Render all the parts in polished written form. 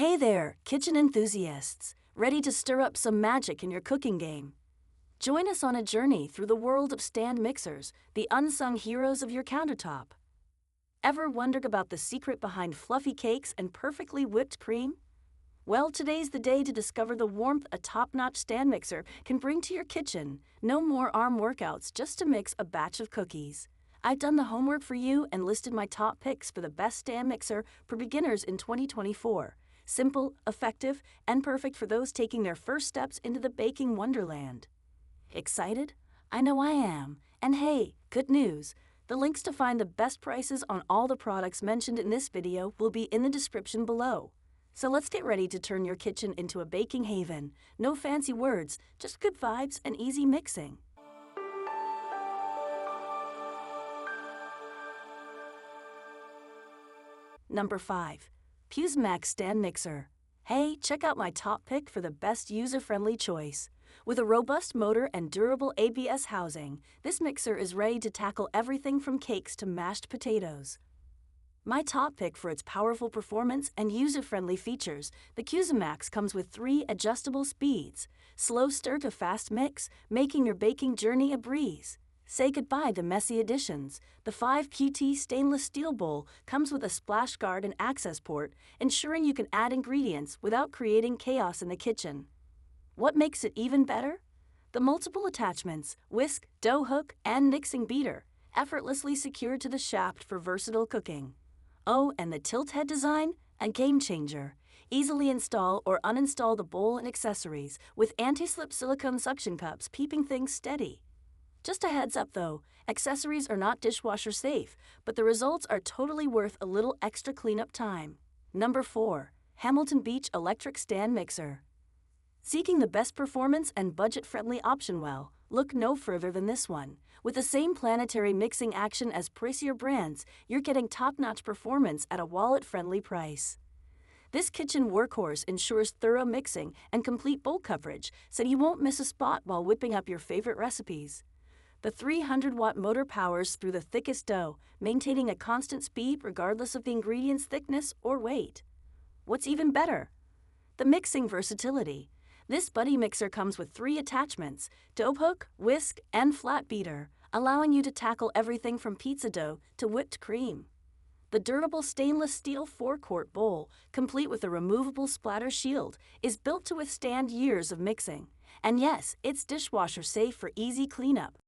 Hey there, kitchen enthusiasts, ready to stir up some magic in your cooking game? Join us on a journey through the world of stand mixers, the unsung heroes of your countertop. Ever wondered about the secret behind fluffy cakes and perfectly whipped cream? Well, today's the day to discover the warmth a top-notch stand mixer can bring to your kitchen. No more arm workouts just to mix a batch of cookies. I've done the homework for you and listed my top picks for the best stand mixer for beginners in 2024. Simple, effective, and perfect for those taking their first steps into the baking wonderland. Excited? I know I am. And hey, good news! The links to find the best prices on all the products mentioned in this video will be in the description below. So let's get ready to turn your kitchen into a baking haven. No fancy words, just good vibes and easy mixing. Number 5. Pyle MaxD Stand Mixer. Hey, check out my top pick for the best user-friendly choice. With a robust motor and durable ABS housing, this mixer is ready to tackle everything from cakes to mashed potatoes. My top pick for its powerful performance and user-friendly features, the ConsumerFocus comes with 3 adjustable speeds, slow stir to fast mix, making your baking journey a breeze. Say goodbye to messy additions. The 5QT stainless steel bowl comes with a splash guard and access port, ensuring you can add ingredients without creating chaos in the kitchen. What makes it even better? The multiple attachments, whisk, dough hook, and mixing beater, effortlessly secured to the shaft for versatile cooking. Oh, and the tilt head design? A game changer. Easily install or uninstall the bowl and accessories with anti-slip silicone suction cups keeping things steady. Just a heads up though, accessories are not dishwasher safe, but the results are totally worth a little extra cleanup time. Number 4. Hamilton Beach Electric Stand Mixer. Seeking the best performance and budget-friendly option? Well, look no further than this one. With the same planetary mixing action as pricier brands, you're getting top-notch performance at a wallet-friendly price. This kitchen workhorse ensures thorough mixing and complete bowl coverage, so you won't miss a spot while whipping up your favorite recipes. The 300-watt motor powers through the thickest dough, maintaining a constant speed regardless of the ingredient's thickness or weight. What's even better? The mixing versatility. This buddy mixer comes with 3 attachments, dough hook, whisk, and flat beater, allowing you to tackle everything from pizza dough to whipped cream. The durable stainless steel 4-quart bowl, complete with a removable splatter shield, is built to withstand years of mixing. And yes, it's dishwasher safe for easy cleanup.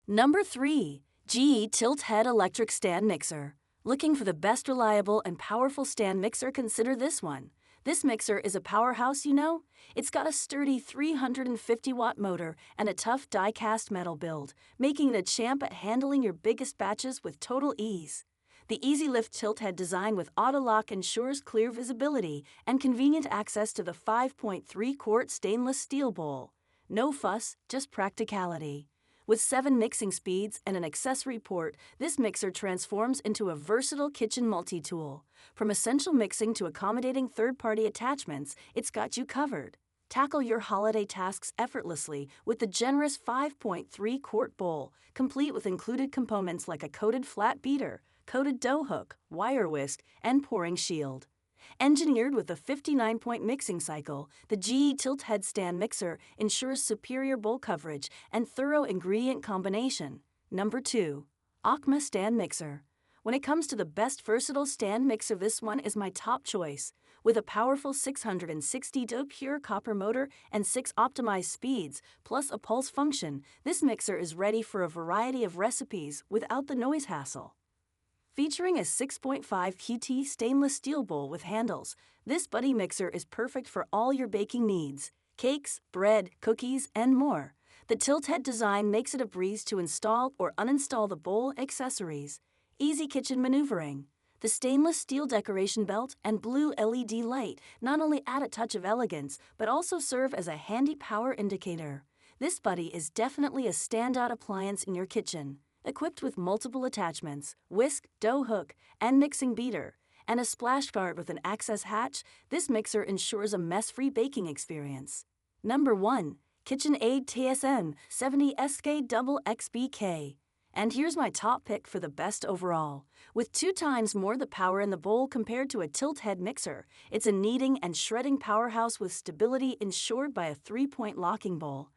Number 3. GE Tilt Head Electric Stand Mixer. Looking for the best reliable and powerful stand mixer? Consider this one. This mixer is a powerhouse, you know? It's got a sturdy 350-watt motor and a tough die-cast metal build, making it a champ at handling your biggest batches with total ease. The Easy Lift tilt head design with auto lock ensures clear visibility and convenient access to the 5.3-quart stainless steel bowl. No fuss, just practicality. With 7 mixing speeds and an accessory port, this mixer transforms into a versatile kitchen multi-tool. From essential mixing to accommodating third-party attachments, it's got you covered. Tackle your holiday tasks effortlessly with the generous 5.3-quart bowl, complete with included components like a coated flat beater, coated dough hook, wire whisk, and pouring shield. Engineered with a 59-point mixing cycle, the GE Tilt Head Stand Mixer ensures superior bowl coverage and thorough ingredient combination. Number 2. OKMA Stand Mixer. When it comes to the best versatile stand mixer, this one is my top choice. With a powerful 660-dough pure copper motor and 6 optimized speeds, plus a pulse function, this mixer is ready for a variety of recipes without the noise hassle. Featuring a 6.5 QT stainless steel bowl with handles, this buddy mixer is perfect for all your baking needs: cakes, bread, cookies, and more. The tilt head design makes it a breeze to install or uninstall the bowl accessories. Easy kitchen maneuvering. The stainless steel decoration belt and blue LED light not only add a touch of elegance, but also serve as a handy power indicator. This buddy is definitely a standout appliance in your kitchen. Equipped with multiple attachments, whisk, dough hook, and mixing beater, and a splash guard with an access hatch, this mixer ensures a mess-free baking experience. Number 1. KitchenAid TSM 70 SK Double XBK. And here's my top pick for the best overall. With 2 times more the power in the bowl compared to a tilt-head mixer, it's a kneading and shredding powerhouse with stability ensured by a 3-point locking bowl.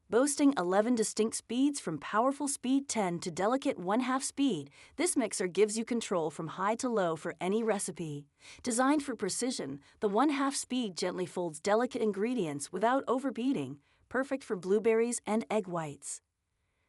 Boasting 11 distinct speeds from powerful speed 10 to delicate 1/2 speed, this mixer gives you control from high to low for any recipe. Designed for precision, the 1/2 speed gently folds delicate ingredients without overbeating, perfect for blueberries and egg whites.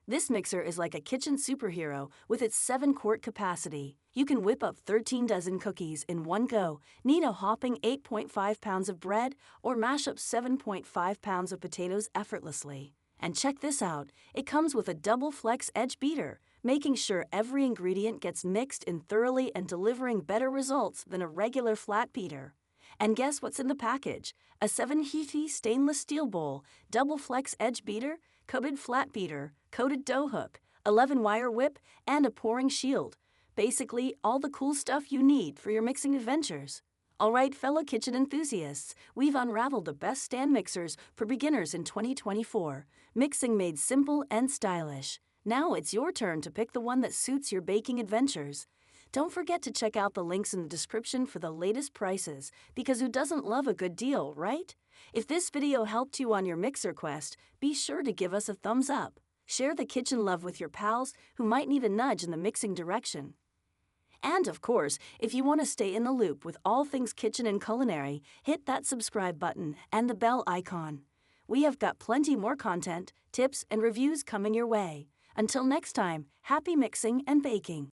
This mixer is like a kitchen superhero with its 7-quart capacity. You can whip up 13 dozen cookies in one go, knead a hopping 8.5 pounds of bread, or mash up 7.5 pounds of potatoes effortlessly. And check this out, it comes with a double flex edge beater, making sure every ingredient gets mixed in thoroughly and delivering better results than a regular flat beater. And guess what's in the package? A 7-heafy stainless steel bowl, double flex edge beater, coated flat beater, coated dough hook, 11-wire whip, and a pouring shield. Basically, all the cool stuff you need for your mixing adventures. All right, fellow kitchen enthusiasts, we've unraveled the best stand mixers for beginners in 2024. Mixing made simple and stylish. Now it's your turn to pick the one that suits your baking adventures. Don't forget to check out the links in the description for the latest prices, because who doesn't love a good deal, right? If this video helped you on your mixer quest, be sure to give us a thumbs up. Share the kitchen love with your pals who might need a nudge in the mixing direction. And of course, if you want to stay in the loop with all things kitchen and culinary, hit that subscribe button and the bell icon. We have got plenty more content, tips, and reviews coming your way. Until next time, happy mixing and baking.